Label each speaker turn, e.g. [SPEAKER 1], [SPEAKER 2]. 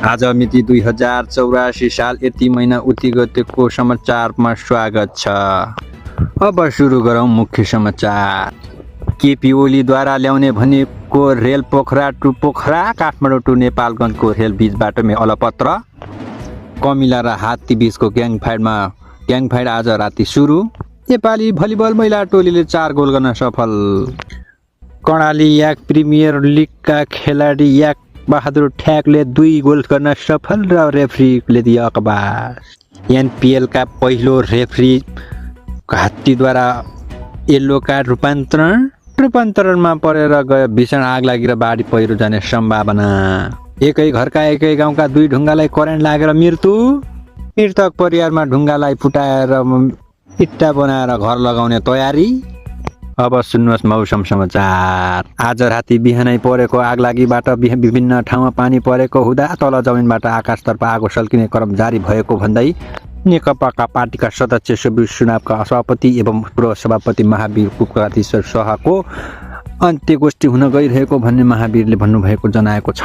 [SPEAKER 1] आज मिति 2084 साल यति महिना उति गतेको समाचारमा स्वागत छ। अब सुरु गरौँ मुख्य समाचार। केपी ओलीद्वारा ल्याउने भनेको rail Pokhara to Pokhara, Kathmandu to नेपालगञ्जको रेल बीच बाटोमै अलपत्र। कमिला र हात्ती बीचको ग्याङ फाइट आज राति सुरु। नेपाली भलिबल महिला टोलीले 4 गोल गर्न सफल। कर्णाली याक प्रिमियर लिगका खेलाडी याक बहादुर ठ्याकले 2 गोल गर्न सफल र रेफ्रीले दिए अकबार। एनपिएलका पहिलो रेफ्री हात्तीद्वारा येल्लो कार्ड रूपान्तरणमा परेर गयो। भीषण आग लागि र बाढी पहिरो जाने सम्भावना। एकै घरका एकै गाउँका 2 ढुङ्गालाई करेन्ट लागेर मृतक परिवारमा ढुङ्गालाई फुटाएर इट्टा बनाएर घर लगाउने तयारी। अब सुन्नुहोस् मौसम समाचार। आज राति बिहानै परेको आगलागीबाट विभिन्न ठाउँमा पानी परेको हुँदा तल जमिनबाट आकाशतर्फ आगो सल्किने क्रम जारी भएको भन्दै नेकपाका पार्टीका सदस्य सुबीर सुनापका सभापति एवं पूर्व सभापति महावीर कुकराधीश्वर शाहको अन्त्येष्टि हुन गइरहेको भन्ने महावीरले भन्नुभएको जनाएको छ।